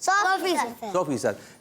100%।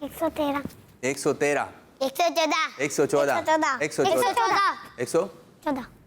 113 113 114 114 114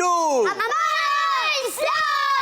2,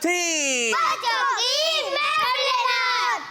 3,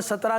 17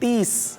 30।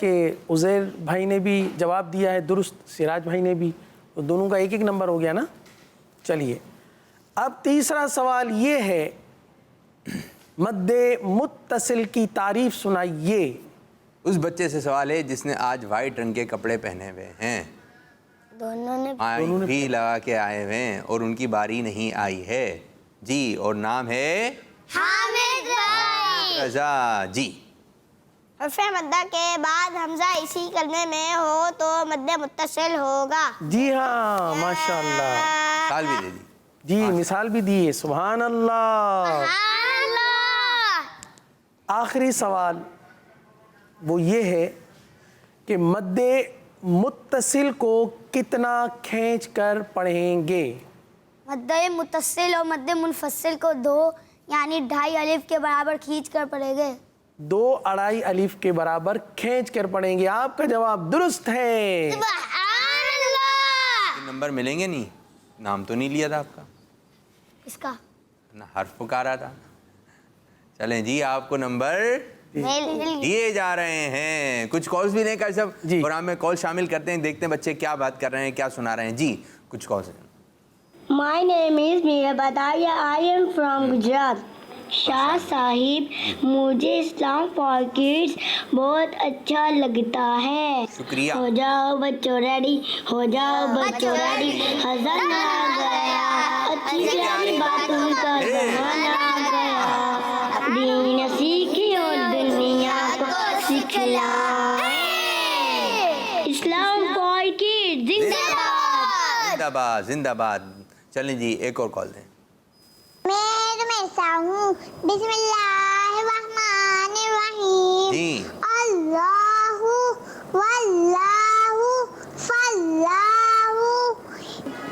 کہ عزیر بھائی نے بھی جواب دیا ہے درست, سراج بھائی نے بھی, تو دونوں کا ایک ایک نمبر ہو گیا نا. چلیے اب تیسرا سوال یہ ہے, مد متصل کی تعریف سنائیے. اس بچے سے سوال ہے جس نے آج وائٹ رنگ کے کپڑے پہنے ہوئے ہیں, دونوں نے مائک بھی لگا کے آئے ہوئے ہیں اور ان کی باری نہیں آئی ہے. جی, اور نام ہے حامد بھائی. رضا. جی, حرف مدہ کے بعد حمزہ اسی کلمے میں ہو تو مد متصل ہوگا. جی ہاں, ماشاء اللہ. سال بھی دے دی. جی مثال بھی دیے, سبحان اللہ. آخری سوال وہ یہ ہے کہ مد متصل کو کتنا کھینچ کر پڑھیں گے؟ مد متصل اور مد منفصل کو 2 یعنی 2.5 الف کے برابر کھینچ کر پڑھیں گے. 2.5 الف کے برابر کھینچ کر پڑھیں گے. آپ کا جواب درست ہے. سبحان اللہ. نمبر ملیں گے نہیں, نام تو نہیں لیا تھا آپ کا, اس کا نہ حرف پکارا تھا. چلیں جی, آپ کو نمبر دیے جا رہے ہیں. کچھ کالز بھی نہیں کر سب جی. پروگرام میں کال شامل کرتے ہیں, دیکھتے ہیں بچے کیا بات کر رہے ہیں, کیا سنا رہے ہیں. جی کچھ کالز ہیں. My name is Meera Badaria. I am from Gujarat. شاہ صاحب, مجھے اسلام فار کڈس بہت اچھا لگتا ہے. شکریہ. ہو جاؤ بچوں ریڈی, ہو جاؤ بچوں ریڈی, خزان آ گیا, اچھی پیاری باتوں کا زمانہ آ گیا, دین سیکھی اور دنیا کو سکھلائے. اسلام فار کڈس زندہ باد. زندہ باد, زندہ باد. چلیں جی, ایک اور کال دیں. ہوں. بسم اللہ الرحمن الرحیم. جی, اللہ واللہ فاللہ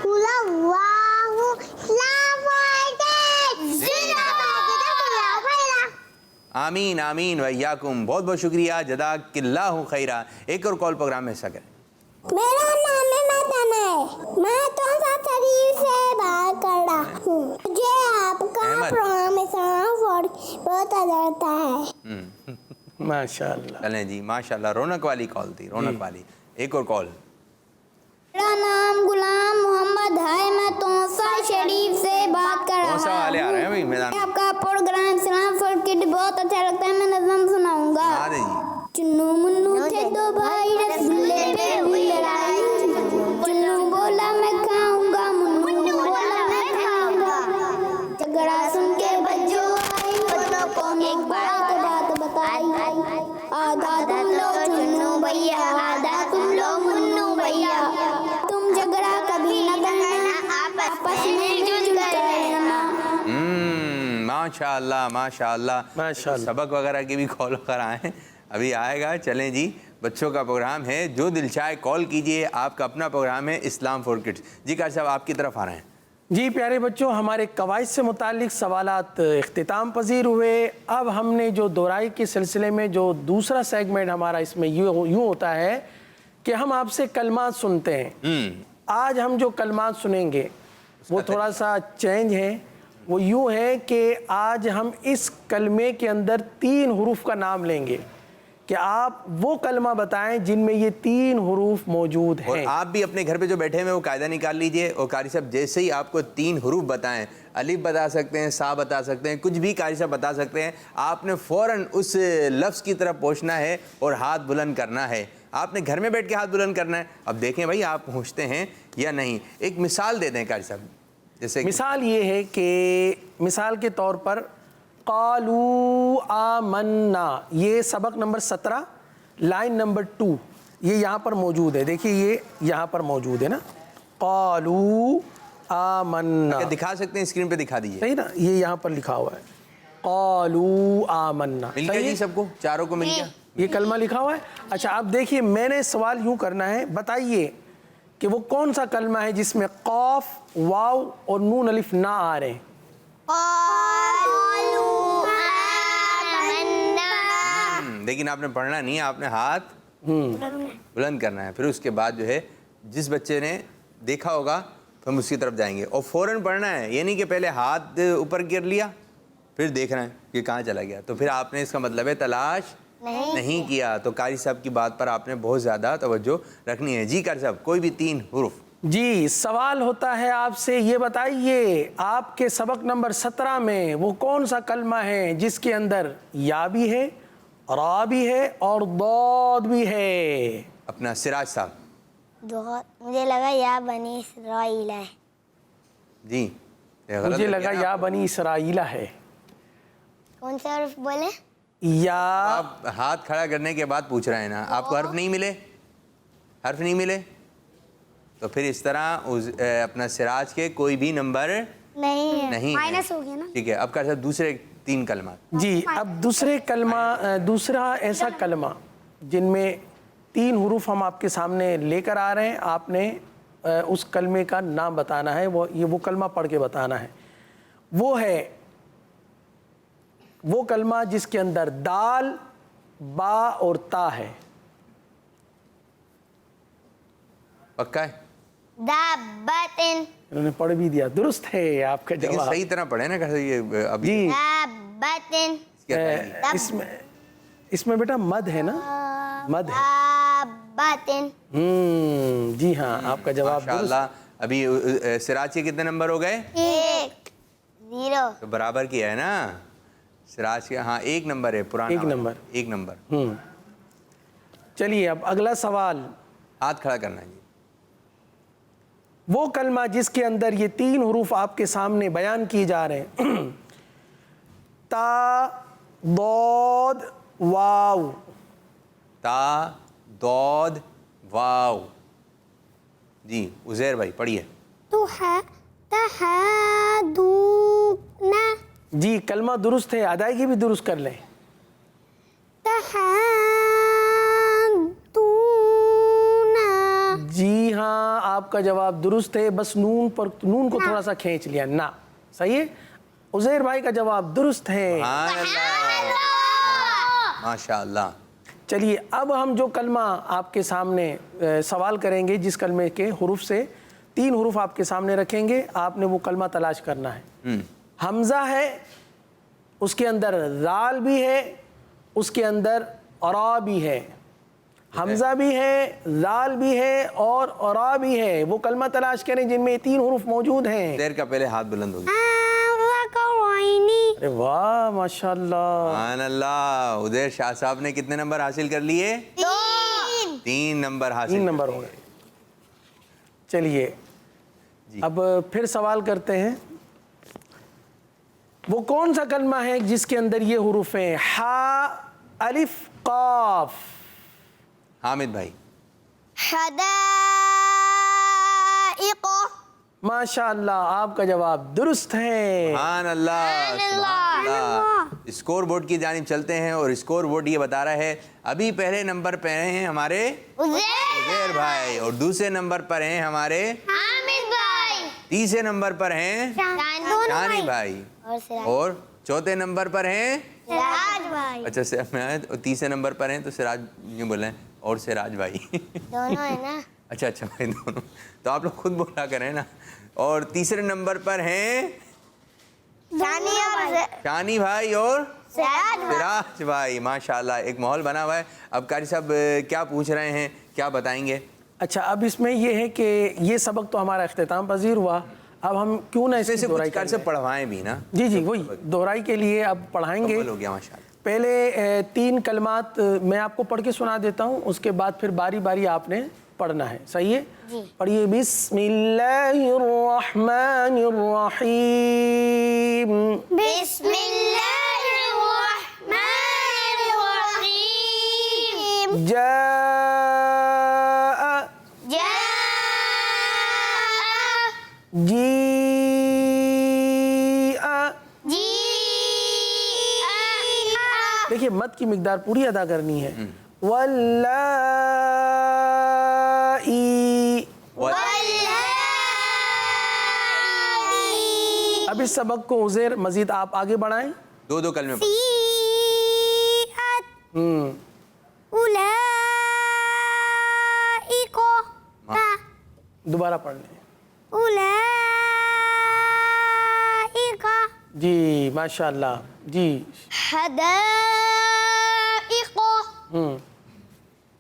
قل اللہ اسلام زندہ باد. آمین آمین وإیاکم. بہت بہت شکریہ, جزاک اللہ خیرہ. ایک اور کال پروگرام میں حصہ کریں. میرا نام مدن ہے, میں تحفہ شریف سے بات کر رہا ہوں. مجھے آپ کا پروگرام اسلام فار بہت اچھا لگتا ہے. ماشاء اللہ. چلیں جی, ماشاء اللہ. رونق والی کال تھی, رونق والی. ایک اور کال. میرا نام غلام محمد ہے, میں تحفہ شریف سے بات کر کون سا رہا والے آ رہے ہیں بھائی میدان ہوں. میں؟ آپ کا پروگرام اسلام فار کڈ بہت اچھا لگتا ہے, میں نظم سناؤں گا. آ جی. چنو منو تھے 2 بھائی, رسگلے پہ ہوئی لڑائی. چنو بولا میں کھاؤں گا, منو بولا میں کھاؤں گا. جھگڑا سن کے بجو آئی, دونوں کو ایک بات بتائی. آدھا تم لو چنو بھیا, آدھا تم لو منو بھیا. تم جھگڑا کبھی نہ کرنا, آپس میں مل جل کر رہنا. ماشاء اللہ, ماشاء اللہ. ماشاء اللہ. سبق وغیرہ کی بھی کال وغیرہ آئے, ابھی آئے گا. چلیں جی, بچوں کا پروگرام ہے, جو دل چاہے کال کیجئے. آپ کا اپنا پروگرام ہے اسلام فار کڈس. جی قاری صاحب, آپ کی طرف آ رہے ہیں. جی پیارے بچوں, ہمارے قواعد سے متعلق سوالات اختتام پذیر ہوئے. اب ہم نے جو دہرائی کے سلسلے میں جو دوسرا سیگمنٹ ہمارا اس میں یوں ہوتا ہے کہ ہم آپ سے کلمات سنتے ہیں. آج ہم جو کلمات سنیں گے وہ تھوڑا سا چینج ہے. وہ یوں ہے کہ آج ہم اس کلمے کے اندر 3 حروف کا نام لیں گے کہ آپ وہ کلمہ بتائیں جن میں یہ 3 حروف موجود اور ہیں. آپ بھی اپنے گھر پہ جو بیٹھے ہوئے وہ قاعدہ نکال لیجئے, اور قاری صاحب جیسے ہی آپ کو 3 حروف بتائیں, الف بتا سکتے ہیں, سا بتا سکتے ہیں, کچھ بھی قاری صاحب بتا سکتے ہیں, آپ نے فوراً اس لفظ کی طرف پہنچنا ہے اور ہاتھ بلند کرنا ہے. آپ نے گھر میں بیٹھ کے ہاتھ بلند کرنا ہے. اب دیکھیں بھائی آپ پہنچتے ہیں یا نہیں. ایک مثال دے دیں قاری صاحب. جیسے مثال یہ ہے کہ مثال کے طور پر قالوا آمنا, یہ سبق نمبر 17 لائن نمبر 2 یہ یہاں پر موجود ہے. دیکھیے یہ یہاں پر موجود ہے نا, قالوا آمنا. دکھا سکتے ہیں, اسکرین پہ دکھا دیجیے. صحیح نا, یہ یہاں پر لکھا ہوا ہے قالوا آمنا. مل گیا جی, سب کو چاروں کو مل گیا. یہ کلمہ لکھا ہوا ہے. اچھا اب دیکھیے, میں نے سوال یوں کرنا ہے, بتائیے کہ وہ کون سا کلمہ ہے جس میں قاف, واو اور نون الف نہ آ رہے ہیں. لیکن آپ نے پڑھنا نہیں ہے, آپ نے ہاتھ بلند کرنا ہے. پھر اس کے بعد جو ہے جس بچے نے دیکھا ہوگا تو ہم اس کی طرف جائیں گے, اور فوراً پڑھنا ہے. یہ نہیں کہ پہلے ہاتھ اوپر گر لیا پھر دیکھ رہے ہیں کہ کہاں چلا گیا. تو پھر آپ نے اس کا مطلب ہے تلاش نہیں کیا. تو قاری صاحب کی بات پر آپ نے بہت زیادہ توجہ رکھنی ہے. جی قاری صاحب کوئی بھی 3 حروف. جی سوال ہوتا ہے آپ سے، یہ بتائیے آپ کے سبق نمبر 17 میں وہ کون سا کلمہ ہے جس کے اندر یا بھی ہے، را بھی ہے اور ضاد بھی ہے؟ اپنا سراج صاحب. مجھے لگا یا بنی اسرائیل ہے. جی یہ غلط مجھے ہے لگا کیا؟ یا بنی اسرائیل ہے. کون سا حرف بولے؟ یا آپ ہاتھ کھڑا کرنے کے بعد پوچھ رہے ہیں نا. آپ کو حرف نہیں ملے، حرف نہیں ملے تو پھر اس طرح اپنا سراج کے کوئی بھی نمبر نہیں مائنس ہو گیا نا. ٹھیک ہے. اب قاری صاحب دوسرے 3 کلمات. جی اب دوسرا ایسا کلمہ جن میں 3 حروف ہم آپ کے سامنے لے کر آ رہے ہیں، آپ نے اس کلمے کا نام بتانا ہے. وہ کلمہ پڑھ کے بتانا ہے. وہ ہے وہ کلمہ جس کے اندر دال، با اور تا ہے. پکا ہے؟ دابتن. انہوں نے پڑھ بھی دیا. درست ہے آپ کا لیکن جواب. صحیح طرح پڑھے نا یہ ابھی. جی دابتن. کیا کہیں گے؟ اس میں بیٹا مد ہے نا، مد ہے. دابتن. جی ہاں آپ کا جواب درست. ماشاءاللہ. ابھی سراج کے کتنے نمبر ہو گئے؟ 1 0. تو برابر کیا ہے نا سراج کے. ہاں 1 نمبر ہے پرانا. 1 نمبر. 1 نمبر. چلیے اب اگلا سوال. ہاتھ کھڑا کرنا ہے جی. وہ کلمہ جس کے اندر یہ 3 حروف آپ کے سامنے بیان کیے جا رہے ہیں، تا، ضاد، واو. تا، ضاد، واو. جی عزیر بھائی پڑھیے. تحادونا جی کلمہ درست ہے، ادائیگی بھی درست کر لیں. تحادونا. جی ہاں آپ کا جواب درست ہے، بس نون کو تھوڑا سا کھینچ لیا. نا صحیح ہے. عزیر بھائی کا جواب درست ہے. سبحان اللہ ماشاءاللہ. چلیے اب ہم جو کلمہ آپ کے سامنے سوال کریں گے، جس کلمے کے حروف سے 3 حروف آپ کے سامنے رکھیں گے، آپ نے وہ کلمہ تلاش کرنا ہے. حمزہ ہے، اس کے اندر رال بھی ہے، اس کے اندر را بھی ہے. حمزہ بھی ہے، رال بھی ہے اور را بھی ہے. وہ کلمہ تلاش کریں جن میں 3 حروف موجود ہیں. دیر کا پہلے ہاتھ بلند ہو گیا. ارے واہ ماشاءاللہ. سبحان اللہ. عزیر شاہ صاحب نے کتنے نمبر حاصل کر لیے؟ 3 نمبر حاصل. 3 نمبر ہو گئے. چلیے اب پھر سوال کرتے ہیں. وہ کون سا کلمہ ہے جس کے اندر یہ حروف ہیں؟ ہا، الف، قاف. حامد بھائی. حدائق. ماشاءاللہ آپ کا جواب درست ہے. سبحان اللہ. سبحان اللہ. اسکور بورڈ کی جانب چلتے ہیں اور اسکور بورڈ یہ بتا رہا ہے ابھی پہلے نمبر پہ ہیں ہمارے عزیر بھائی، اور دوسرے نمبر پر ہیں ہمارے حامد بھائی. تیسرے نمبر پر ہیں شانی بھائی، اور چوتھے نمبر پر ہیں سراج بھائی. اچھا میں تیسرے نمبر پر ہیں تو سراج یوں بولیں اور سراج بھائی. دونوں ہے نا. اچھا بھائی دونوں. تو آپ لوگ خود بولا کریں نا. اور تیسرے نمبر پر ہیں شانی بھائی اور سراج بھائی. ماشاءاللہ ایک ماحول بنا ہوا ہے. اب قاری صاحب کیا پوچھ رہے ہیں، کیا بتائیں گے؟ اچھا اب اس میں یہ ہے کہ یہ سبق تو ہمارا اختتام پذیر ہوا. اب ہم کیوں نہ اس کی دہرائی قاری صاحب پڑھوائیں بھی نا. جی وہی دہرائی کے لیے اب پڑھائیں گے. ہو گیا ماشاءاللہ. پہلے 3 کلمات میں آپ کو پڑھ کے سنا دیتا ہوں، اس کے بعد پھر باری باری آپ نے پڑھنا ہے. صحیح ہے؟ پڑھیے. بسم اللہ الرحمن الرحیم. بسم اللہ الرحمن الرحیم. جاء، جیء. دیکھیے مد کی مقدار پوری ادا کرنی ہے. واللائی. اب اس سبق کو عزیر مزید آپ آگے بڑھائیں. 2 کلمے پڑھ. اولئک. دوبارہ پڑھ لیں. اولئک. جی ماشاءاللہ جی حدائق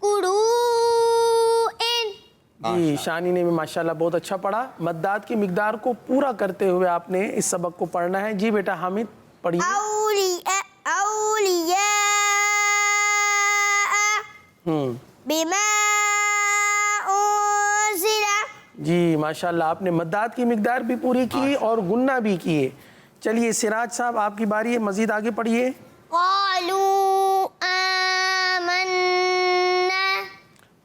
قروء. جی شانی نے بھی ماشاءاللہ بہت اچھا پڑھا. مدات کی مقدار کو پورا کرتے ہوئے آپ نے اس سبق کو پڑھنا ہے. جی بیٹا حامد پڑھیے. اولیاء بما انزل. جی ماشاءاللہ آپ نے مدات کی مقدار بھی پوری کی اور گننا بھی کیے. چلیے سراج صاحب آپ کی باری ہے, مزید آگے پڑھیے. قالوا آمنا.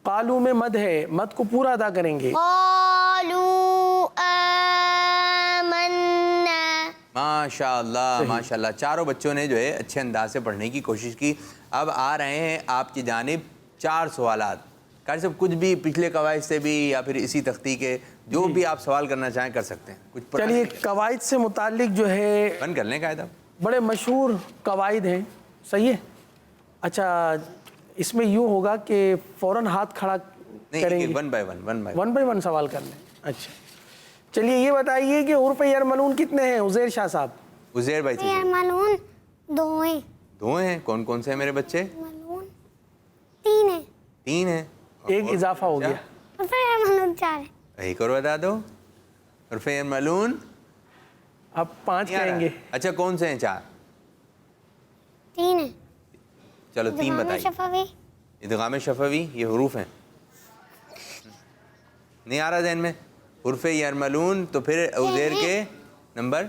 قالو میں مد ہے, مد کو پورا ادا کریں گے. قالوا آمنا. ماشاءاللہ ماشاءاللہ. چاروں بچوں نے جو ہے اچھے انداز سے پڑھنے کی کوشش کی. اب آ رہے ہیں آپ کی جانب 4 سوالات. قاری صاحب کچھ بھی پچھلے قواعد سے بھی یا پھر اسی تختی کے جو بھی آپ سوال کرنا چاہیں کر سکتے ہیں. کچھ چلیے قواعد سے متعلق جو ہے بند کر لیں قاعدہ. بڑے مشہور قواعد ہیں, صحیح ہے. اچھا اس میں یوں ہوگا کہ فوراً ہاتھ کھڑا کریں گے, نہیں, 1 by 1 1 by 1 سوال کر لیں. اچھا چلیے یہ بتائیے کہ عرف یرملون کتنے ہیں عزیر شاہ صاحب؟ عزیر بھائی تھے یرملون 2 ہیں. 2 ہیں. کون کون سے ہیں میرے بچے؟ یرملون 3 ہیں. 3 ہیں. ایک اضافہ ہو گیا. عرف یرملون 4 ہیں. ایک اور بتا دو. عرف یرملون اب 5 کہیں گے. اچھا کون سے ہیں 4؟ 3 ہیں. چلو 3 بتائیے. شفوی. ادغام شفوی یہ حروف ہیں. نہیں آ رہا ذہن میں. حرف یرملون تو پھر عزیر کے نمبر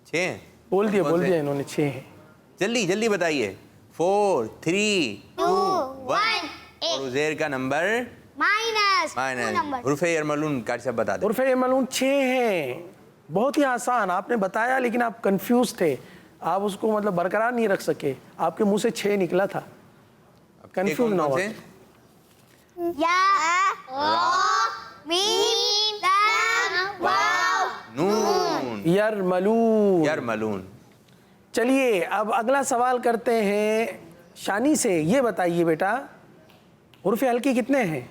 6 ہیں. بول دیا انہوں نے 6 ہیں. جلدی جلدی بتائیے. 4 3 2 1 اور عزیر کا نمبر مائنس. حرف یرملون قاری صاحب بتا دیں. عرف یرملون 6 ہیں. بہت ہی آسان آپ نے بتایا لیکن آپ کنفیوز تھے. آپ اس کو مطلب برقرار نہیں رکھ سکے. آپ کے منہ سے 6 نکلا تھا. کنفیوز نہ ہو. یا را میم لام واو نون. یرملون. یرملون. چلیے اب اگلا سوال کرتے ہیں شانی سے. یہ بتائیے بیٹا حروف ہلکی کتنے ہیں؟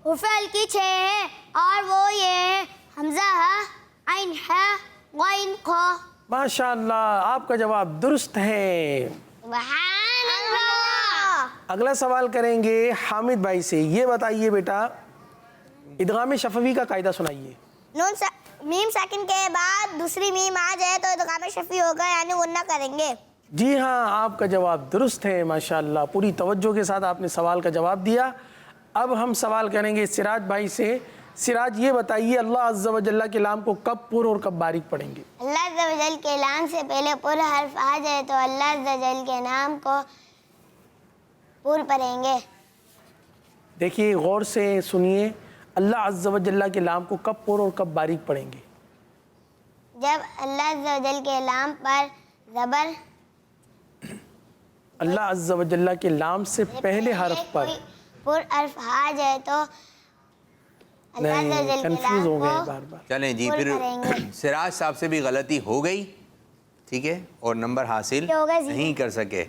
حرف ہلکی 6 ہے اور وہ یہ ہے حمزہ ہے, عین ہے, غین قا. ماشاءاللہ آپ کا جواب درست ہے. سبحان اللہ. اگلا سوال کریں گے حامد بھائی سے. یہ بتائیے بیٹا ادغام شفوی کا قاعدہ سنائیے. میم ساکن کے بعد دوسری میم آ جائے تو ادغام شفوی ہوگا یعنی غنہ کریں گے. جی ہاں آپ کا جواب درست ہے. ماشاءاللہ پوری توجہ کے ساتھ آپ نے سوال کا جواب دیا. اب ہم سوال کریں گے سراج بھائی سے. سراج یہ بتائیے اللہ عز و جل کے لام کو کب پر اور کب باریک پڑھیں گے؟ اللہ عز و جل کے لام سے پہلے پر حرف آ جائے تو اللہ عز و جل کے نام کو پر پڑھیں گے. دیکھیے غور سے سنیے. اللہ عز و جل کے لام کو کب پر اور کب باریک پڑھیں گے؟ جب اللہ عز و جل کے لام پر زبر اللہ عز و جل کے لام سے پہلے حرف پر پر حرف آ جائے تو اللہ عز و جل کے کنفیوز ہو لام گئے کو بار بار. چلیں جی پر پھر کریں گے. سراج صاحب سے بھی غلطی ہو گئی, ٹھیک ہے, اور نمبر حاصل ہوگا جی. نہیں کر سکے.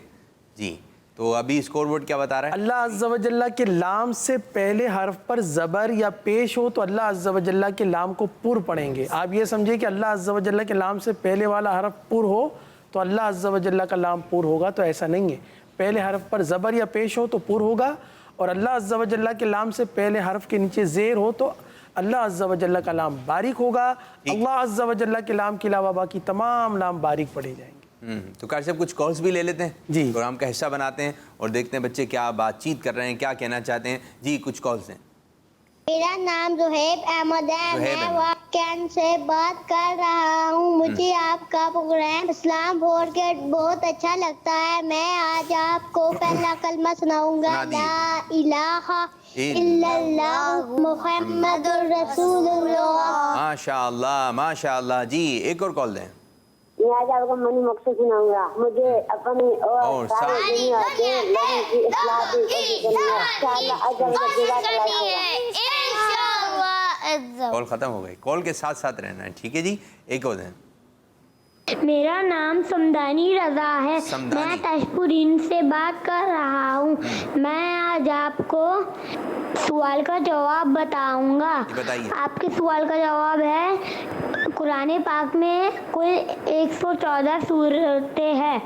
جی تو ابھی اسکور بورڈ کیا بتا رہا ہے؟ اللہ عز و جل کے لام سے پہلے حرف پر زبر یا پیش ہو تو اللہ عز و جل کے لام کو پر پڑھیں گے. آپ یہ سمجھے کہ اللہ عز و جل کے لام سے پہلے والا حرف پر ہو تو اللہ عز و جل کا لام پر ہوگا, تو ایسا نہیں ہے. پہلے حرف پر زبر یا پیش ہو تو پر ہوگا, اور اللہ عز و جل کے لام سے پہلے حرف کے نیچے زیر ہو تو اللہ عز و جل کا لام باریک ہوگا. اللہ عز و جل کے لام کے علاوہ باقی تمام لام باریک پڑھے جائیں گے. تو قاری صاحب کچھ کالز بھی لے لیتے ہیں, جی پروگرام کا حصہ بناتے ہیں اور دیکھتے ہیں بچے کیا بات چیت کر رہے ہیں, کیا کہنا چاہتے ہیں. جی کچھ کالز ہیں. میرا نام زہیب احمد ہے. زہیب میں احمد. واقعین سے بات کر رہا ہوں. مجھے آپ کا پروگرام اسلام بورڈ کے بہت اچھا لگتا ہے. میں آج آپ کو پہلا کلمہ سناؤں گا. سنا دیجیے. لا الہ الا اللہ محمد الرسول اللہ. ماشاء اللہ ماشاء اللہ. جی ایک اور کال دیں. میں آج آپ کو منی مقصد سناؤں گا. مجھے اپنی اور ساری دنیا کے لوگوں کی اصلاح بھی کرنی ہے. انشاءاللہ اجر و جزاک اللہ. کال ختم ہو گئی. کال کے ساتھ ساتھ رہنا ہے, ٹھیک ہے جی. ایک اور دیں. میرا نام سمدانی رضا ہے. سمدانی. میں تشپورین سے بات کر رہا ہوں. میں آج آپ کو سوال کا جواب بتاؤں گا. بتائیے. آپ کے سوال کا جواب ہے قرآن پاک میں کل 114 صورتیں ہیں.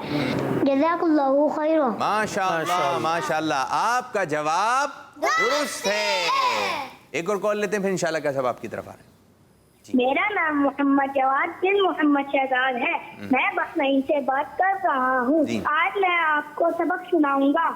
جزاک اللہ خیر. ماشاء اللہ ماشاء اللہ، آپ کا جواب درست ہے. ایک اور کال لیتے ہیں پھر انشاءاللہ کا سب آپ کی طرف آ رہے ہیں. میرا نام محمد جواد بن محمد شہزاد ہے. میں بحرین سے بات کر رہا ہوں. آج میں آپ کو سبق سناؤں گا.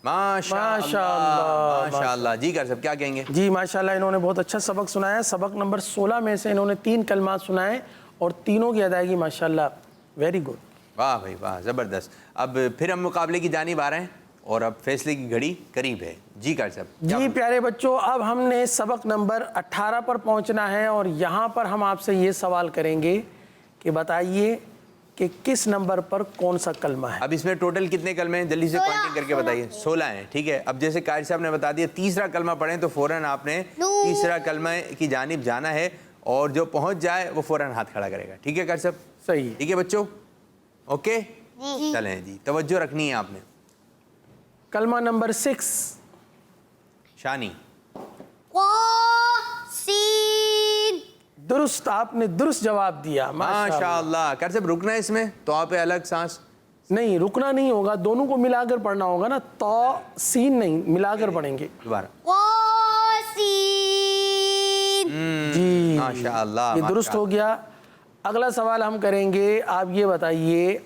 ماشاء اللہ. جی کر سب کیا کہیں گے؟ جی ماشاءاللہ انہوں نے بہت اچھا سبق سنایا. سبق نمبر 16 میں سے انہوں نے 3 کلمات سنائے اور تینوں کی ادائیگی ماشاءاللہ ویری گڈ. واہ بھائی واہ، زبردست. اب پھر ہم مقابلے کی جانب آ رہے ہیں اور اب فیصلے کی گھڑی قریب ہے. جی کر سب. جی پیارے بچوں، اب ہم نے سبق نمبر 18 پر پہنچنا ہے اور یہاں پر ہم آپ سے یہ سوال کریں گے کہ بتائیے کہ کس نمبر پر کون سا کلمہ ہے. اب اس میں ٹوٹل کتنے کلمے ہیں؟ جلدی سے کاؤنٹنگ کر کے بتائیے. 16 ہیں. ٹھیک ہے، اب جیسے قاری صاحب نے بتا دیا تیسرا کلمہ پڑھیں تو فوراً آپ نے تیسرا کلمہ کی جانب جانا ہے اور جو پہنچ جائے وہ فوراً ہاتھ کھڑا کرے گا. ٹھیک ہے قاری صاحب؟ صحیح. ٹھیک ہے بچوں، اوکے چلیں جی، توجہ رکھنی ہے آپ نے. کلمہ نمبر 6 شانی. درست، آپ نے درست جواب دیا. ماشاء اللہ. کر صاحب رکنا ہے اس میں تو آپ الگ سانس نہیں، رکنا نہیں ہوگا، دونوں کو ملا کر پڑھنا ہوگا نا. تو سین نہیں، ملا کر پڑھیں گے دوبارہ. جی ماشاء اللہ یہ درست ہو گیا. اگلا سوال ہم کریں گے، آپ یہ بتائیے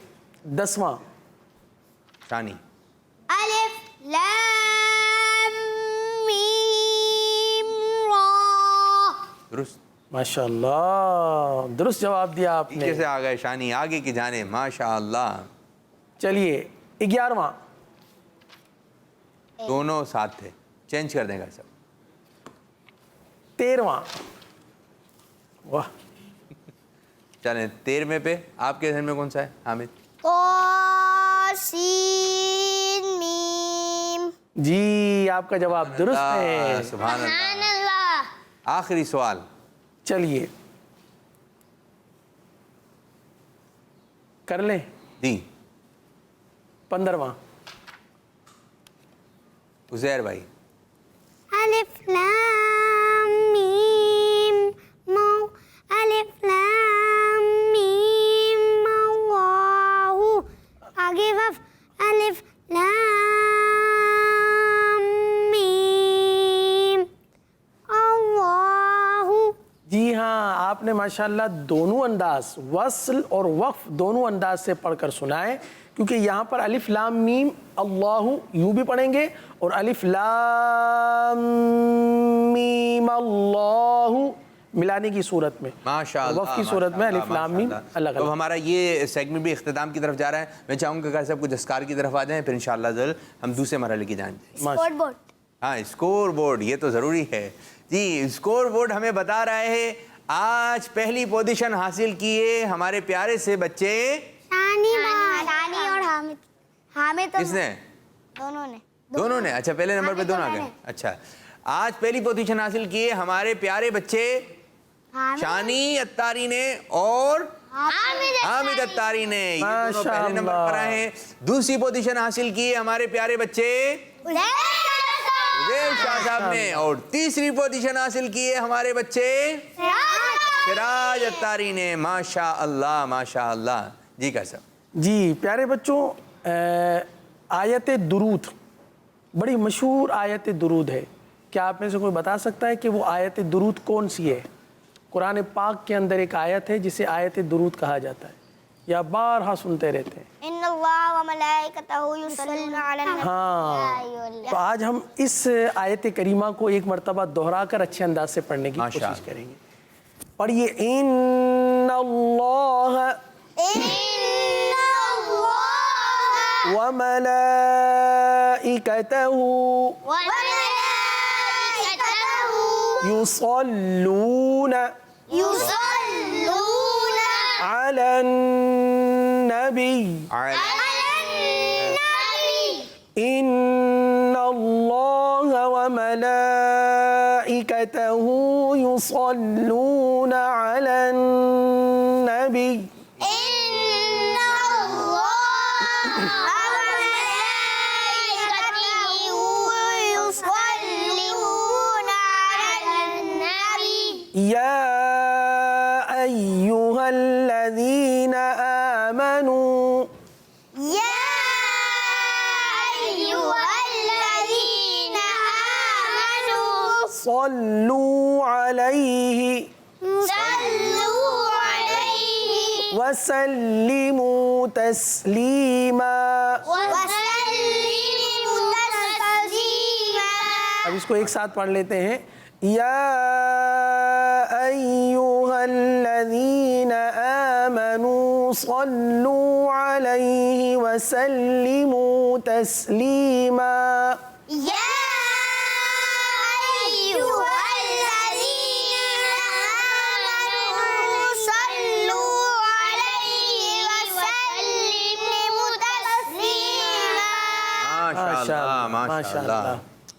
10واں. شانی. الف لام میم را. درست. ماشاء اللہ درست جواب دیا آپ نے. کیسے آ گئے شانی آگے کی جانے؟ ماشاء اللہ. چلیے 11واں. دونوں ساتھ تھے، چینج کر دیں گا سب. 13واں. واہ. چلیں 13ویں پہ آپ کے ذہن میں کون سا ہے حامد؟ سین میم. جی آپ کا جواب درست ہے. سبحان اللہ. اللہ. آخری سوال. چلیے کر لیں. جی 15واں. عزیر بھائی. الف لام میم مو. الف لام میم اللہ. آگے وف. الف لام میم اللہ. جی ہاں، آپ نے ماشاءاللہ دونوں انداز، وصل اور وقف دونوں انداز سے پڑھ کر سنائے، کیونکہ یہاں پر الف لام میم اللہ یوں بھی پڑھیں گے اور الف لام میم اللہ ملانے کی صورت میں، ماشاءاللہ وقف کی صورت میں الف لام میم الگ تو الگ. ہمارا یہ سیگمنٹ بھی اختتام کی طرف جا رہا ہے. میں چاہوں گا کہ صاحب کچھ اسکار کی طرف آ جائیں پھر انشاءاللہ ضرور ہم دوسرے مرحلے کی جانیں. Sport board. ہاں اسکور بورڈ یہ تو ضروری ہے. جی اسکور بورڈ ہمیں بتا رہا ہے آج پہلی پوزیشن حاصل کیے ہمارے پیارے سے بچے. شانی اور حامد. حامد کس نے؟ دونوں نے. اچھا پہلے نمبر پہ دونوں آ گئے. اچھا آج پہلی پوزیشن حاصل کیے ہمارے پیارے بچے شانی اتاری نے اور حامد اتاری نے. یہ دونوں پہلے نمبر پر آئے ہیں. دوسری پوزیشن حاصل کی ہمارے پیارے بچے عزیر شاہ صاحب نے اور تیسری پوزیشن حاصل کی ہے ہمارے بچے سراج اتاری نے. ماشاء اللہ ماشاء اللہ. جی کا صاحب. جی پیارے بچوں، آیت درود بڑی مشہور آیت درود ہے. کیا آپ میں سے کوئی بتا سکتا ہے کہ وہ آیت درود کون سی ہے؟ قرآن پاک کے اندر ایک آیت ہے جسے آیت درود کہا جاتا ہے، یا بارہا سنتے رہتے ہیں. ان اللہ و ملائکتہ یصلون علی النبی. ہاں تو آج ہم اس آیت کریمہ کو ایک مرتبہ دہرا کر اچھے انداز سے پڑھنے کی کوشش کریں گے. پڑھیے ان اللہ وملائکتہ یصلون علی النبی ان اللہ وملائکتہ یصلون علی النبی. آمنوا يا أيها الذين آمنوا صلوا عليه صلوا عليه وسلموا تسلیما. وسلموا تسلیما. اب اس کو ایک ساتھ پڑھ لیتے ہیں. یا ایہا الذین آمنوا صلوا علیہ وسلموا تسلیما. يا أيها الذين آمنوا صلوا عليه وسلموا تسليما. ماشاءاللہ ماشاءاللہ.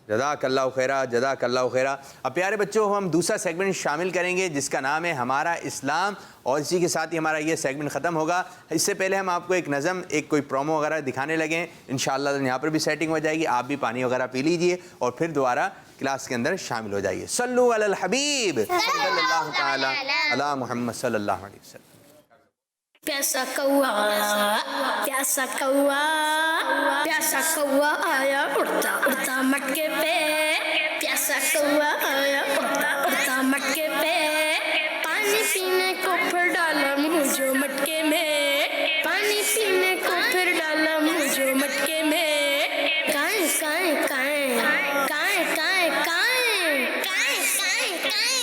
جزاک اللہ خیرہ جزاک اللہ خیرہ. اب پیارے بچوں ہم دوسرا سیگمنٹ شامل کریں گے جس کا نام ہے ہمارا اسلام، اور اسی کے ساتھ ہی ہمارا یہ سیگمنٹ ختم ہوگا. اس سے پہلے ہم آپ کو ایک نظم، ایک کوئی پرومو وغیرہ دکھانے لگیں. انشاءاللہ یہاں پر بھی سیٹنگ ہو جائے گی، آپ بھی پانی وغیرہ پی لیجئے اور پھر دوبارہ کلاس کے اندر شامل ہو جائیے. صلو علی الحبیب صلی اللہ تعالی علی محمد صلی اللہ علیہ وسلم. پیاسا کوا پیاسا کوا پیاسا کوا آیا اڑتا اڑتا مٹکے پہ. پیاسا کوا آیا اڑتا اڑتا مٹکے پہ. پانی پینے کو پھر ڈالا منہ جو مٹکے میں. پانی پینے کو پھر ڈالا منہ جو مٹکے میں. کائیں کائیں کائیں کائیں کائیں کائیں کائیں کائیں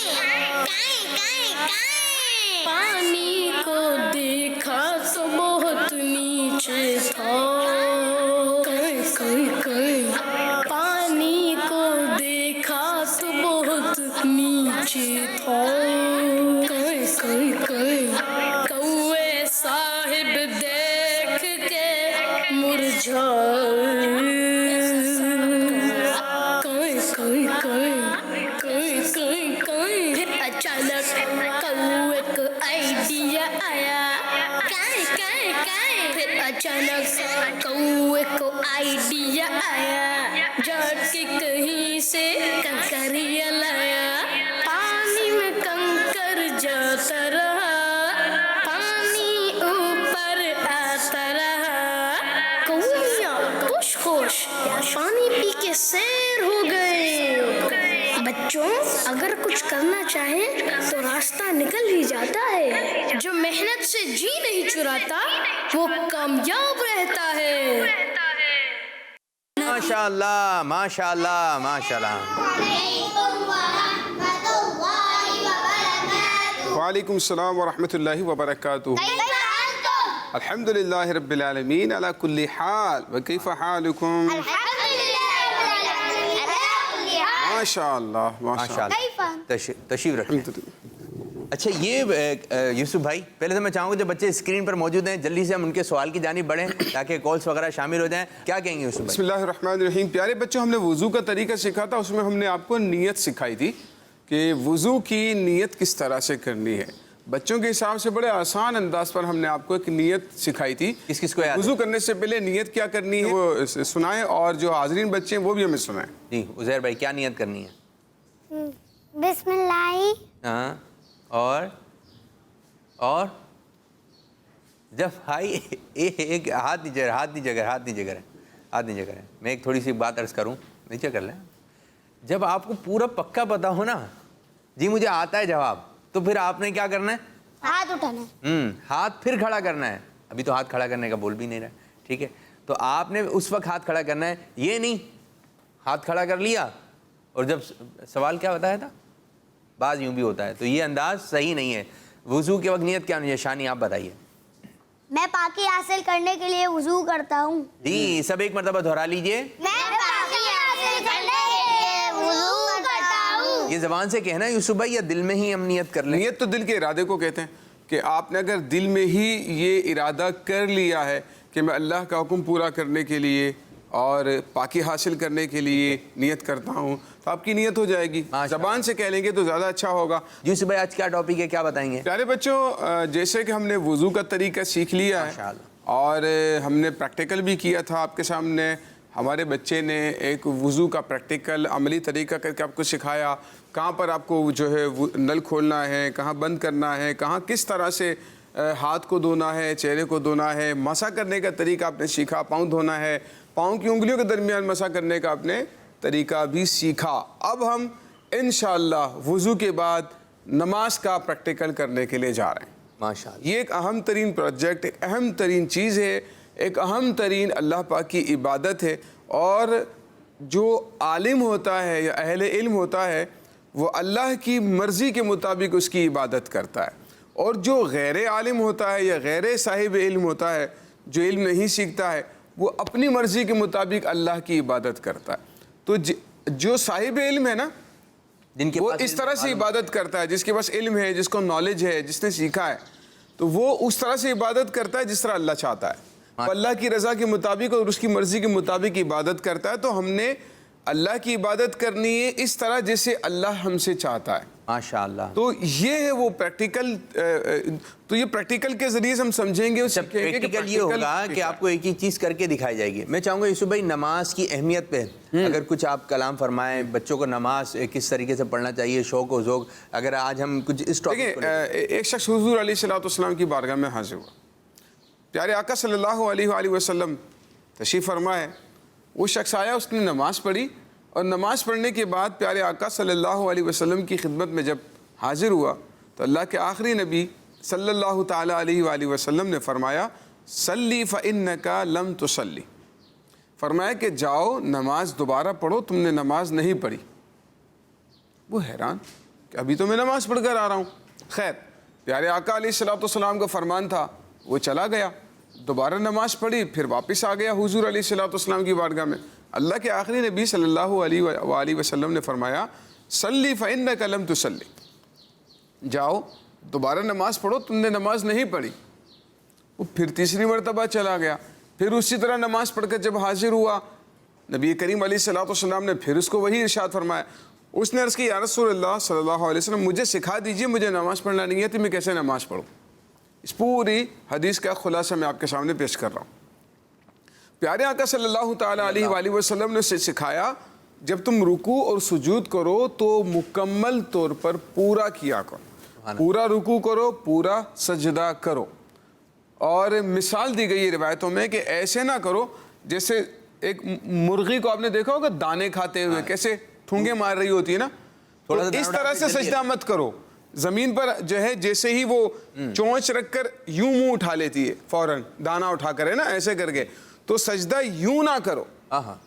کائیں کائیں. پانی کو دیکھا تو بہت نیچے تھا. کائیں کائیں کائیں. پانی کو دیکھا تو بہت نیچے تھا. کائیں کائیں کائیں. کوے صاحب دیکھ کے مرجھائے. کائیں کائیں کائیں کائیں کائیں کائیں. پھر اچانک کوے کو آئیڈیا آیا. کائیں کائیں کائیں. پھر اچانک کوے کو آئیڈیا آیا. جا کے کہیں سے کنکریا لایا. پانی میں کنکر جاتا رہا. پانی اوپر آتا رہا. کویا خوش خوش پانی پی کے سیر ہو گئے. بچوں اگر کچھ کرنا چاہیں تو راستہ نکل ہی جاتا ہے. جو محنت سے جی نہیں چراتا وہ کامیاب رہتا ہے. ماشاءاللہ ماشاءاللہ ماشاءاللہ. وعلیکم السلام ورحمۃ اللہ وبرکاتہ. الحمد للہ رب العالمین علی کل حال وکیف حالکم. ماشاءاللہ ماشاءاللہ. تشریف رکھیں. اچھا یہ یوسف بھائی پہلے تو میں چاہوں گا جو بچے اسکرین پر موجود ہیں جلدی سے ہم ان کے سوال کی جانب بڑھیں تاکہ کالس وغیرہ شامل ہو جائیں. کیا کہیں گے یوسف بھائی؟ بسم اللہ الرحمن الرحیم. پیارے بچوں ہم نے وضو کا طریقہ سکھا تھا، اس میں ہم نے آپ کو نیت سکھائی تھی کہ وضو کی نیت کس طرح سے کرنی ہے. بچوں کے حساب سے بڑے آسان انداز پر ہم نے آپ کو ایک نیت سکھائی تھی. کس کس کو یاد ہے؟ وضو کرنے سے پہلے نیت کیا کرنی ہے وہ سنائیں، اور جو حاضرین بچے ہیں وہ بھی ہمیں سنائیں. جی عزیر بھائی کیا نیت کرنی ہے؟ بسم اللہ. ہاں اور جب بھائی ایک ہاتھ نیچے کریں. میں ایک تھوڑی سی بات عرض کروں، نیچے کر لیں. جب آپ کو پورا پکا پتا ہو نا جی مجھے آتا ہے جواب، تو پھر آپ نے کیا کرنا ہے؟ ہاتھ اٹھانا ہے. ہاتھ پھر کھڑا کرنا ہے. ابھی تو ہاتھ کھڑا کرنے کا بول بھی نہیں رہا. ٹھیک ہے تو آپ نے اس وقت ہاتھ کھڑا کرنا ہے، یہ نہیں ہاتھ کھڑا کر لیا اور جب سوال کیا بتایا تھا بعض یوں بھی ہوتا ہے، تو یہ انداز صحیح نہیں ہے. وضو کے وقت نیت کیا ہونی ہے؟ شانی آپ بتائیے. میں پاکی حاصل کرنے کے لیے وضو کرتا ہوں. جی سب ایک مرتبہ دہرا لیجئے. میں پاکی حاصل کرنے کے لیے وضو کرتا ہوں. یہ زبان سے کہنا ہے یوسف بھائی یا دل میں ہی ہم نیت کر لیں؟ نیت تو دل کے ارادے کو کہتے ہیں کہ آپ نے اگر دل میں ہی یہ ارادہ کر لیا ہے کہ میں اللہ کا حکم پورا کرنے کے لیے اور پاکی حاصل کرنے کے لیے نیت کرتا ہوں تو آپ کی نیت ہو جائے گی. زبان سے کہہ لیں گے تو زیادہ اچھا ہوگا. یوسف بھائی آج کیا ٹاپک ہے، کیا بتائیں گے؟ پیارے بچوں جیسے کہ ہم نے وضو کا طریقہ سیکھ لیا ہے اور ہم نے پریکٹیکل بھی کیا تھا آپ کے سامنے. ہمارے بچے نے ایک وضو کا پریکٹیکل عملی طریقہ کر کے آپ کو سکھایا کہاں پر آپ کو جو ہے نل کھولنا ہے، کہاں بند کرنا ہے، کہاں کس طرح سے ہاتھ کو دھونا ہے، چہرے کو دھونا ہے، مسح کرنے کا طریقہ آپ نے سیکھا، پاؤں دھونا ہے، پاؤں کی انگلیوں کے درمیان مسح کرنے کا آپ نے طریقہ بھی سیکھا۔ اب ہم انشاءاللہ وضو کے بعد نماز کا پریکٹیکل کرنے کے لیے جا رہے ہیں۔ ماشاءاللہ، یہ ایک اہم ترین پروجیکٹ، ایک اہم ترین چیز ہے، ایک اہم ترین اللہ پاک کی عبادت ہے، اور جو عالم ہوتا ہے یا اہل علم ہوتا ہے وہ اللہ کی مرضی کے مطابق اس کی عبادت کرتا ہے، اور جو غیر عالم ہوتا ہے یا غیر صاحب علم ہوتا ہے، جو علم نہیں سیکھتا ہے، وہ اپنی مرضی کے مطابق اللہ کی عبادت کرتا ہے۔ تو جو صاحب علم ہے نا، جن کے وہ پاس اس طرح سے عبادت کرتا ہے، جس کے پاس علم ہے، جس کو نالج ہے، جس نے سیکھا ہے، تو وہ اس طرح سے عبادت کرتا ہے جس طرح اللہ چاہتا ہے، وہ اللہ کی رضا کے مطابق اور اس کی مرضی کے مطابق عبادت کرتا ہے۔ تو ہم نے اللہ کی عبادت کرنی ہے اس طرح جیسے اللہ ہم سے چاہتا ہے۔ ماشاءاللہ۔ تو یہ ہے وہ پریکٹیکل، تو یہ پریکٹیکل کے ذریعے سے ہم سمجھیں گے، سیکھیں گے کہ پریکٹیکل یہ ہوگا کہ آپ کو ایک ہی چیز کر کے دکھائی جائے گی۔ میں چاہوں گا یوسف بھائی نماز کی اہمیت پہ اگر کچھ آپ کلام فرمائیں، بچوں کو نماز کس طریقے سے پڑھنا چاہیے، شوق و ذوق، اگر آج ہم کچھ اس ٹاپک کو ایک شخص حضور علیہ السلام کی بارگاہ میں حاضر ہوا، پیارے آقا صلی اللہ علیہ وآلہ وسلم تشریف فرما ہے۔ وہ شخص آیا، اس نے نماز پڑھی، اور نماز پڑھنے کے بعد پیارے آقا صلی اللہ علیہ وسلم کی خدمت میں جب حاضر ہوا تو اللہ کے آخری نبی صلی اللہ تعالیٰ علیہ وآلہ وسلم نے فرمایا صلی فإنک لم تصلی، فرمایا کہ جاؤ نماز دوبارہ پڑھو، تم نے نماز نہیں پڑھی۔ وہ حیران کہ ابھی تو میں نماز پڑھ کر آ رہا ہوں۔ خیر، پیارے آقا علیہ السلام کا فرمان تھا، وہ چلا گیا، دوبارہ نماز پڑھی، پھر واپس آ گیا حضور علیہ السلام کی بارگاہ میں۔ اللہ کے آخری نبی صلی اللہ علیہ وآلہ وسلم نے فرمایا صلی فإنک لم تصلی، جاؤ دوبارہ نماز پڑھو، تم نے نماز نہیں پڑھی۔ وہ پھر تیسری مرتبہ چلا گیا، پھر اسی طرح نماز پڑھ کر جب حاضر ہوا، نبی کریم علیہ السلام نے پھر اس کو وہی ارشاد فرمایا۔ اس نے عرض کی یا رسول اللہ صلی اللہ علیہ وسلم، مجھے سکھا دیجئے، مجھے نماز پڑھنا نہیں آتی، میں کیسے نماز پڑھوں؟ اس پوری حدیث کا خلاصہ میں آپ کے سامنے پیش کر رہا ہوں۔ پیارے آقا صلی اللہ تعالیٰ علیہ وآلہ وسلم نے اسے سکھایا جب تم رکوع اور سجود کرو تو مکمل طور پر پورا کیا کرو، پورا رکوع کرو، پورا سجدہ کرو۔ اور مثال دی گئی روایتوں میں کہ ایسے نہ کرو جیسے ایک مرغی کو آپ نے دیکھا ہوگا دانے کھاتے ہوئے کیسے ٹھونگے مار رہی ہوتی ہے نا، تو اس طرح سے سجدہ مت کرو۔ زمین پر جو ہے جیسے ہی وہ چونچ رکھ کر یوں منہ اٹھا لیتی ہے، فوراً دانا اٹھا کر ہے نا، ایسے کر کے، تو سجدہ یوں نہ کرو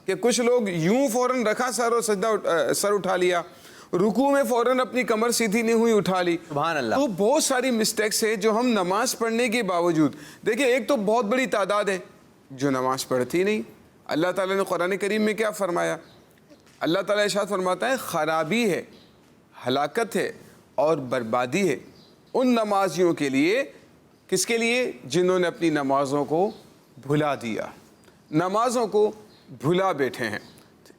کہ کچھ لوگ یوں فوراً رکھا سر اور سجدہ سر اٹھا لیا، رکوع میں فوراً اپنی کمر سیدھی نہیں ہوئی اٹھا لی۔ سبحان اللہ۔ تو بہت ساری مسٹیکس ہے جو ہم نماز پڑھنے کے باوجود، دیکھیں ایک تو بہت بڑی تعداد ہے جو نماز پڑھتی نہیں۔ اللہ تعالیٰ نے قرآن کریم میں کیا فرمایا؟ اللہ تعالیٰ ارشاد فرماتا ہے خرابی ہے، ہلاکت ہے اور بربادی ہے ان نمازیوں کے لیے، کس کے لیے؟ جنہوں نے اپنی نمازوں کو بھلا دیا، نمازوں کو بھلا بیٹھے ہیں۔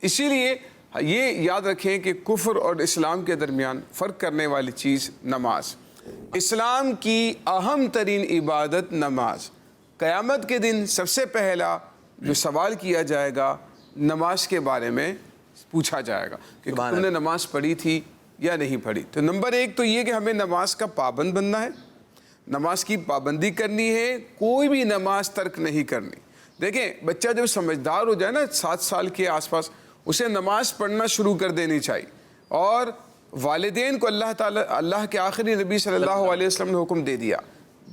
اسی لیے یہ یاد رکھیں کہ کفر اور اسلام کے درمیان فرق کرنے والی چیز نماز۔ اسلام کی اہم ترین عبادت نماز۔ قیامت کے دن سب سے پہلا جو سوال کیا جائے گا نماز کے بارے میں پوچھا جائے گا کہ تم نے نماز پڑھی تھی یا نہیں پڑھی۔ تو نمبر ایک تو یہ کہ ہمیں نماز کا پابند بننا ہے، نماز کی پابندی کرنی ہے، کوئی بھی نماز ترک نہیں کرنی۔ دیکھیں بچہ جب سمجھدار ہو جائے نا 7 سال کے آس پاس، اسے نماز پڑھنا شروع کر دینی چاہیے، اور والدین کو اللہ کے آخری نبی صلی اللہ علیہ وسلم نے حکم دے دیا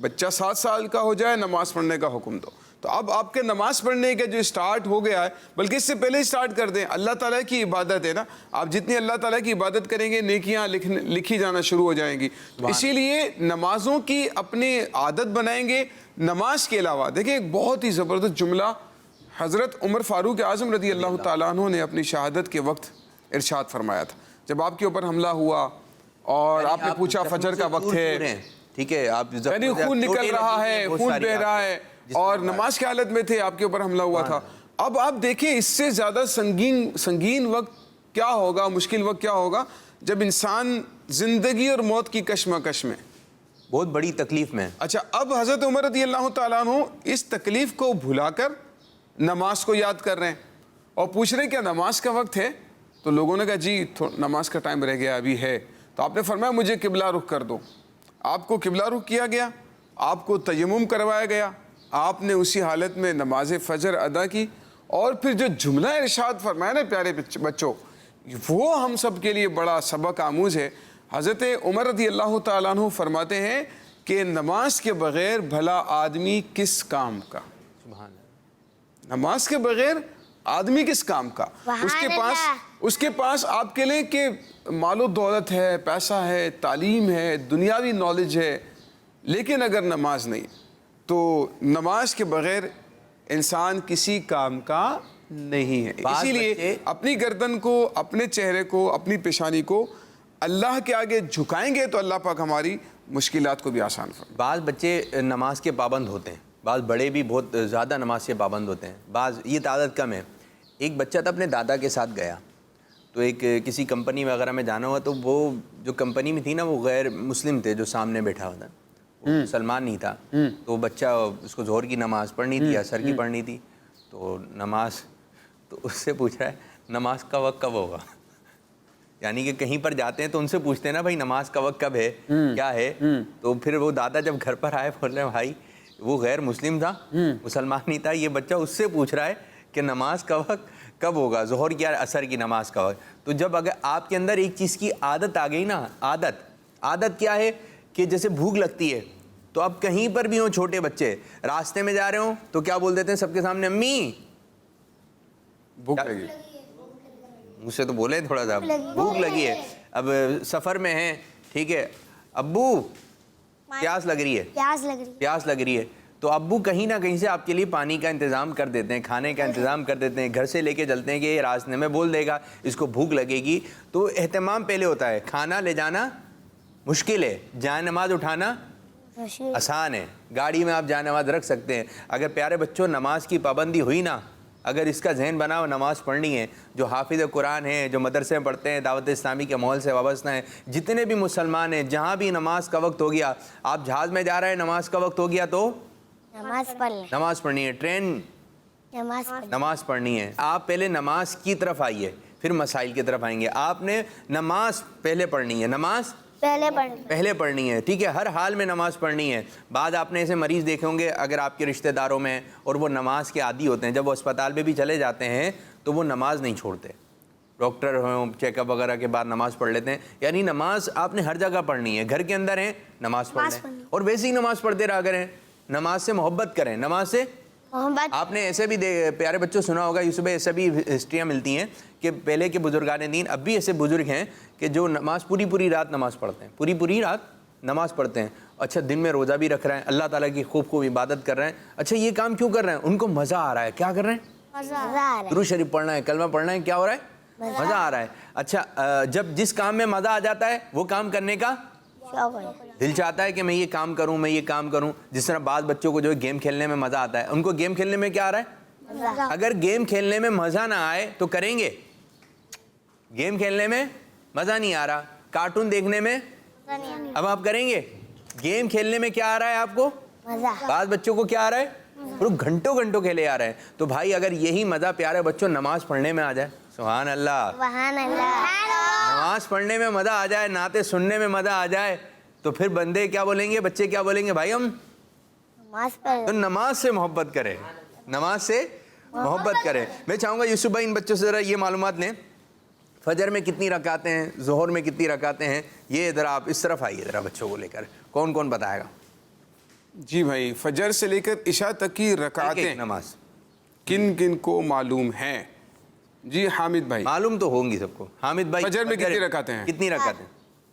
بچہ 7 سال کا ہو جائے نماز پڑھنے کا حکم دو۔ تو اب آپ کے نماز پڑھنے کا جو سٹارٹ ہو گیا ہے، بلکہ اس سے پہلے سٹارٹ کر دیں، اللہ تعالیٰ کی عبادت ہے نا، آپ جتنی اللہ تعالیٰ کی عبادت کریں گے نیکیاں لکھی جانا شروع ہو جائیں گی۔ اسی لیے نمازوں کی اپنی عادت بنائیں گے۔ نماز کے علاوہ دیکھیں ایک بہت ہی زبردست جملہ حضرت عمر فاروق اعظم رضی اللہ تعالیٰ عنہ نے اپنی شہادت کے وقت ارشاد فرمایا تھا، جب آپ کے اوپر حملہ ہوا اور آپ نے پوچھا فجر کا وقت ہے، ٹھیک ہے، آپ یعنی خون نکل رہا ہے، خون بہ رہا ہے، اور نماز کی حالت میں تھے، آپ کے اوپر حملہ ہوا تھا۔ اب آپ دیکھیں اس سے زیادہ سنگین وقت کیا ہوگا، مشکل وقت کیا ہوگا جب انسان زندگی اور موت کی کشمکش میں، بہت بڑی تکلیف میں۔ اچھا اب حضرت عمر رضی اللہ تعالیٰ عنہ اس تکلیف کو بھلا کر نماز کو یاد کر رہے ہیں اور پوچھ رہے ہیں کیا نماز کا وقت ہے؟ تو لوگوں نے کہا جی نماز کا ٹائم رہ گیا ابھی ہے۔ تو آپ نے فرمایا مجھے قبلہ رخ کر دو۔ آپ کو قبلہ رخ کیا گیا، آپ کو تیمم کروایا گیا, آپ نے اسی حالت میں نماز فجر ادا کی, اور پھر جو جملہ ارشاد فرمایا نا پیارے بچوں, وہ ہم سب کے لیے بڑا سبق آموز ہے. حضرت عمر رضی اللہ تعالیٰ عنہ فرماتے ہیں کہ نماز کے بغیر بھلا آدمی کس کام کا, نماز کے بغیر آدمی کس کام کا. اس کے پاس آپ کے لئے کہ مال و دولت ہے, پیسہ ہے, تعلیم ہے, دنیاوی نالج ہے, لیکن اگر نماز نہیں تو نماز کے بغیر انسان کسی کام کا نہیں ہے. اسی لیے اپنی گردن کو, اپنے چہرے کو, اپنی پیشانی کو اللہ کے آگے جھکائیں گے تو اللہ پاک ہماری مشکلات کو بھی آسان فرمائے. بعض بچے نماز کے پابند ہوتے ہیں, بعض بڑے بھی بہت زیادہ نماز کے پابند ہوتے ہیں, بعض یہ تعداد کم ہے. ایک بچہ تھا اپنے دادا کے ساتھ گیا, تو ایک کسی کمپنی وغیرہ میں جانا ہوا, تو وہ جو کمپنی میں تھی نا وہ غیر مسلم تھے, جو سامنے بیٹھا ہوا تھا وہ مسلمان نہیں تھا. تو بچہ, اس کو ظہر کی نماز پڑھنی تھی, عصر کی پڑھنی تھی, تو نماز, تو اس سے پوچھ رہا ہے نماز کا وقت کب ہوگا. یعنی کہ کہیں پر جاتے ہیں تو ان سے پوچھتے ہیں نا بھائی نماز کا وقت کب ہے, کیا ہے. تو پھر وہ دادا جب گھر پر آئے بول رہے ہیں بھائی وہ غیر مسلم تھا, مسلمان نہیں تھا, یہ بچہ اس سے پوچھ رہا ہے کہ نماز کا وقت کب ہوگا, ظہر کی عصر کی نماز کا وقت. تو جب اگر آپ کے اندر ایک چیز کی عادت آ گئی نا, عادت کیا ہے کہ جیسے بھوک لگتی ہے, تو اب کہیں پر بھی ہوں, چھوٹے بچے راستے میں جا رہے ہوں تو کیا بول دیتے ہیں سب کے سامنے, امی بھوک لگی, مجھ سے تو بولے تھوڑا سا, بھوک لگی ہے. اب سفر میں ہیں, ٹھیک ہے, ابو پیاس لگ رہی ہے, تو ابو کہیں نہ کہیں سے آپ کے لیے پانی کا انتظام کر دیتے ہیں, کھانے کا انتظام کر دیتے ہیں, گھر سے لے کے چلتے ہیں کہ یہ راستے میں بول دے گا اس کو بھوک لگے گی. تو اہتمام پہلے ہوتا ہے, کھانا لے جانا مشکل ہے, جائے نماز اٹھانا آسان ہے, گاڑی میں آپ جائے نماز رکھ سکتے ہیں. اگر پیارے بچوں نماز کی پابندی ہوئی نا, اگر اس کا ذہن بنا ہو نماز پڑھنی ہے, جو حافظ قرآن ہیں, جو مدرسے میں پڑھتے ہیں, دعوت اسلامی کے ماحول سے وابستہ ہیں, جتنے بھی مسلمان ہیں, جہاں بھی نماز کا وقت ہو گیا, آپ جہاز میں جا رہے ہیں نماز کا وقت ہو گیا تو نماز پڑھنی ہے, ٹرین نماز پڑھنی ہے. آپ پہلے نماز کی طرف آئیے, پھر مسائل کی طرف آئیں گے. آپ نے نماز پہلے پڑھنی ہے, نماز پہلے پڑھنی ہے, ٹھیک ہے, ہر حال میں نماز پڑھنی ہے. بعد آپ نے ایسے مریض دیکھے ہوں گے اگر آپ کے رشتہ داروں میں, اور وہ نماز کے عادی ہوتے ہیں, جب وہ اسپتال میں بھی چلے جاتے ہیں تو وہ نماز نہیں چھوڑتے, ڈاکٹر ہوں چیک اپ وغیرہ کے بعد نماز پڑھ لیتے ہیں. یعنی نماز آپ نے ہر جگہ پڑھنی ہے, گھر کے اندر ہیں نماز پڑھ لیں, اور ویسے ہی نماز پڑھتے رہا کریں. نماز سے محبت کریں, نماز سے آپ نے ایسے بھی پیارے بچوں سنا ہوگا, یوسف بھائی, ایسے بھی ہسٹریاں ملتی ہیں کہ پہلے کے بزرگان دین, اب بھی ایسے بزرگ ہیں کہ جو نماز پوری رات نماز پڑھتے ہیں, پوری رات نماز پڑھتے ہیں. اچھا دن میں روزہ بھی رکھ رہے ہیں, اللہ تعالیٰ کی خوب عبادت کر رہے ہیں. اچھا یہ کام کیوں کر رہے ہیں, ان کو مزہ آ رہا ہے. کیا کر رہے ہیں, درود شریف پڑھنا ہے, کلمہ پڑھنا ہے, کیا ہو رہا ہے, مزہ آ رہا ہے. اچھا جب جس کام میں مزہ آ جاتا ہے وہ کام کرنے کا دل چاہتا ہے کہ میں یہ کام کروں. جس طرح بعض بچوں کو جو گیم کھیلنے میں مزہ آتا ہے, ان کو گیم کھیلنے میں کیا آ رہا ہے, اگر گیم کھیلنے میں مزہ نہ آئے تو کریں گے, گیم کھیلنے میں مزہ نہیں آ رہا, کارٹون دیکھنے میں اب آپ کریں گے, گیم کھیلنے میں کیا آ رہا ہے آپ کو, بعض بچوں کو کیا آ رہا ہے, وہ گھنٹوں کھیلے آ رہے ہیں. تو بھائی اگر یہی مزہ پیارے بچوں نماز پڑھنے میں آ جائے, سبحان اللہ, نماز پڑھنے میں مزہ آ جائے, نعتیں سننے میں مزہ آ جائے, تو پھر بندے کیا بولیں گے, بچے کیا بولیں گے, بھائی ہم تو نماز سے محبت کریں, نماز سے محبت کریں. میں چاہوں گا یوسف بھائی ان بچوں سے ذرا یہ معلومات لیں, فجر میں کتنی رکعتیں ہیں, ظہر میں کتنی رکعتیں ہیں, یہ ذرا آپ اس طرف آئیے ذرا بچوں کو لے کر, کون بتائے گا. جی بھائی, فجر سے لے کر عشاء تک کی رکعتیں نماز کن کو معلوم ہیں. جی حامد بھائی, معلوم تو ہوں گی سب کو. حامد بھائی فجر میں کتنی رکعتیں ہیں, کتنی رکعتیں,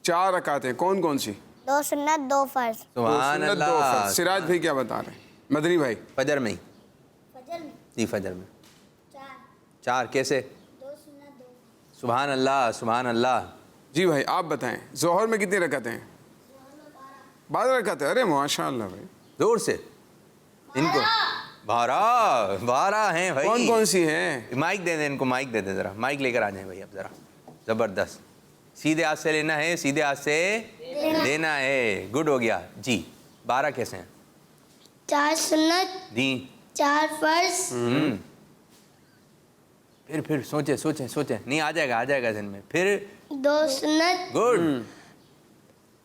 4 رکعتیں, کون سی, 2 سنت 2 فرض. سبحان سنت 2 اللہ. فرض. سراج بھائی کیا بتا رہے ہیں, مدنی بھائی, فجر میں جی, فجر میں 4 کیسے, سبحان اللہ. جی بھائی آپ بتائیں, ظہر میں کتنی رکعتیں ہیں, 12 رکعتیں. ارے ماشاء اللہ بھائی, زور سے ان کو 12 ہیں بھائی. کون سی ہیں, مائک دے دیں ان کو, مائک دے دیں ذرا, مائک لے کر آ جائیں بھائی اب ذرا, زبردست, سیدھے ہاتھ سے لینا ہے, سیدھے ہاتھ سے دینا ہے, گڈ ہو گیا جی. 12 کیسے ہیں, 4 سنت جی, 4 فرض. پھر سوچیں, نہیں آ جائے گا ذہن میں. پھر 2 سنت گڈ,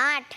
8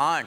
8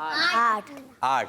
8 8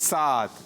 7।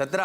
17।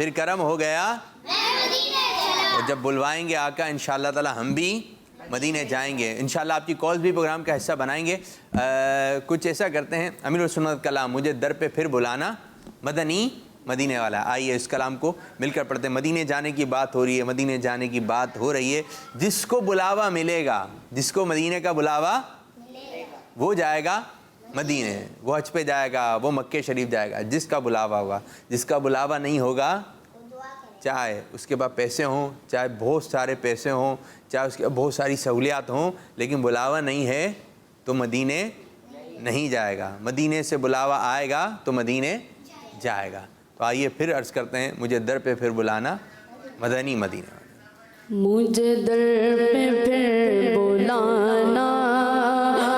پھر کرم ہو گیا اور جب بلوائیں گے آقا انشاءاللہ تعالی ہم بھی مدینے جائیں گے انشاءاللہ. آپ کی کالز بھی پروگرام کا حصہ بنائیں گے. کچھ ایسا کرتے ہیں امیر السنت کلام مجھے در پہ پھر بلانا مدنی مدینے والا. آئیے اس کلام کو مل کر پڑھتے ہیں. مدینے جانے کی بات ہو رہی ہے, مدینے جانے کی بات ہو رہی ہے. جس کو بلاوا ملے گا, جس کو مدینے کا بلاوا وہ جائے گا مدینے, وہ حج پہ جائے گا, وہ مکہ شریف جائے گا. جس کا بلاوا ہوگا, جس کا بلاوا نہیں ہوگا, چاہے اس کے پاس پیسے ہوں, چاہے بہت سارے پیسے ہوں, چاہے اس کے بہت ساری سہولیات ہوں, لیکن بلاوا نہیں ہے تو مدینے نہیں جائے گا. مدینے سے بلاوا آئے گا تو مدینے جائے گا. تو آئیے پھر عرض کرتے ہیں مجھے در پہ پھر بلانا مدنی مدینے. مجھے در پہ پھر بلانا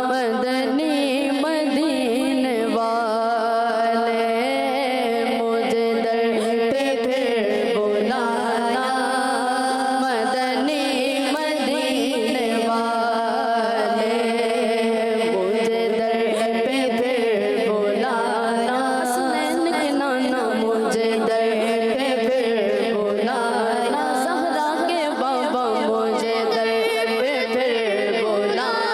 مدنی مدینے والے, مجھے در پہ پھر بلانا مدنی مدینے والے, مجھے در پہ پھر بلانا حسنین کے نانا, مجھے در پہ پھر بلانا زہرا کے بابا, مجھے در پہ پھر بلانا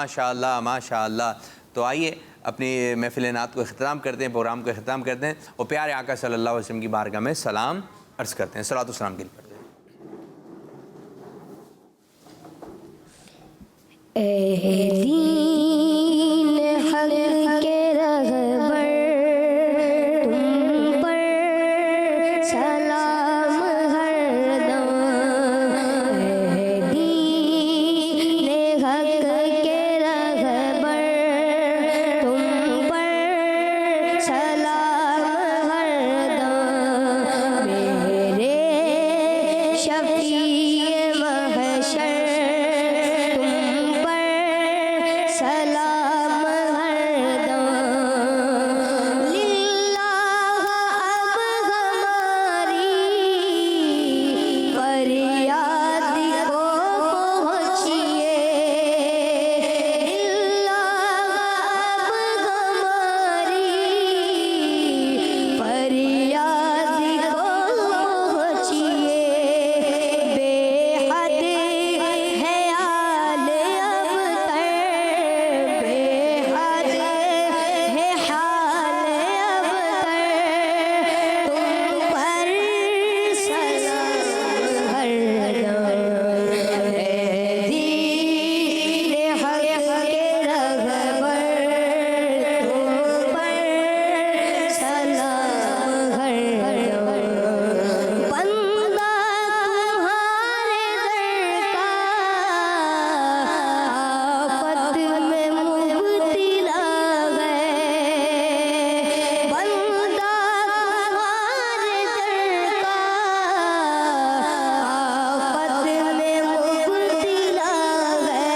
ماشاءاللہ ماشاءاللہ. تو آئیے اپنی محفل نعت کو اختتام کرتے ہیں, پروگرام کو اختتام کرتے ہیں اور پیارے آقا صلی اللہ علیہ وسلم کی بارگاہ میں سلام عرض کرتے ہیں. صلوات و سلام کے لیے پڑھتے ہیں. دین حق کے رہبر تم پر سلام ہر دم. دین حق کے رہبر تم پر سلام ہر دم. میرے شفیع محشر سلام ہر دم. للہ اب ہماری فریاد کو پہنچیے. للہ اب ہماری فریاد کو پہنچیے. بے حد ہے آل اب تر, بے حد ہے حال اب تر, تم پر سلام ہر دم. دین حق کے رہبر تم پر سلام ہر دم. بندہ تمہارے در کا آفت میں مبتلا ہے. بندہ تمہارے در کا آفت میں مبتلا ہے.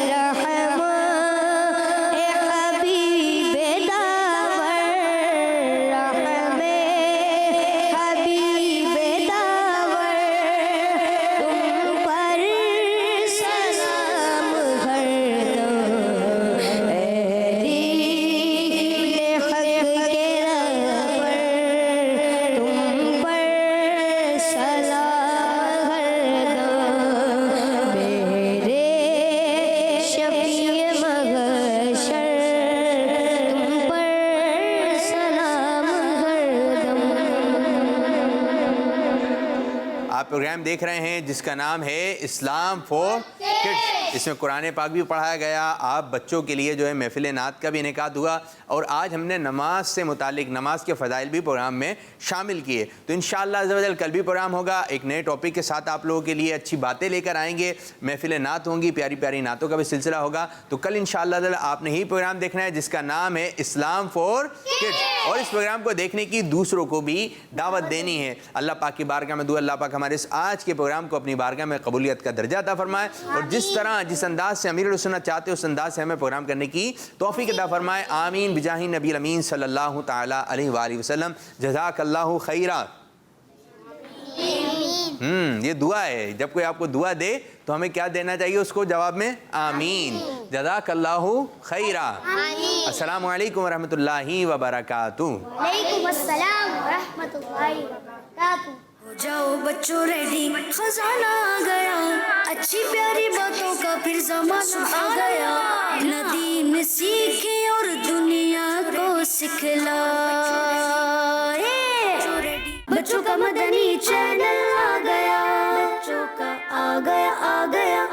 رحم اے حبیب داور, رحم حبیب داور, تم پر سلام ہر دم. دین حق کے رہبر تم پر سلام ہر دم. میرے شفیع محشر تم پر سلام ہر دم. آپ پروگرام دیکھ رہے ہیں جس کا نام ہے اسلام فور کڈس. اس میں قرآن پاک بھی پڑھایا گیا, آپ بچوں کے لیے جو ہے محفل نعت کا بھی انعقاد ہوا, اور آج ہم نے نماز سے متعلق نماز کے فضائل بھی پروگرام میں شامل کیے. تو انشاءاللہ عز و جل کل بھی پروگرام ہوگا, ایک نئے ٹاپک کے ساتھ آپ لوگوں کے لیے اچھی باتیں لے کر آئیں گے. محفل نعت ہوں گی, پیاری پیاری نعتوں کا بھی سلسلہ ہوگا. تو کل انشاءاللہ عز و جل آپ نے ہی پروگرام دیکھنا ہے جس کا نام ہے اسلام فور کڈس, اور اس پروگرام کو دیکھنے کی دوسروں کو بھی دعوت دینی ہے. اللہ پاک کی بارگاہ میں دعا اللہ پاک ہمارے اس آج کے پروگرام کو اپنی بارگاہ میں قبولیت کا درجہ عطا فرمائے, اور جس طرح جس انداز سے امیر السنت چاہتے ہیں اس انداز سے ہمیں پروگرام کرنے کی توفیق عطا فرمائے. آمین بجاہ نبی الامین صلی اللہ تعالی علیہ وآلہ وسلم. جزاک اللہ خیرا. یہ دعا ہے, جب کوئی آپ کو دعا دے تو ہمیں کیا دینا چاہیے اس کو جواب میں؟ آمین. جزاک اللہ خیرا. السلام علیکم ورحمۃ اللہ وبرکاتہ. وعلیکم السلام ورحمۃ اللہ وبرکاتہ. ہو جاؤ بچوں ریڈی, خزانہ آ گیا, اچھی پیاری باتوں کا پھر زمانہ آ گیا. دین سیکھے اور دنیا کو سکھلائے, بچوں کا مدنی چینل آ گیا, بچوں کا آ گیا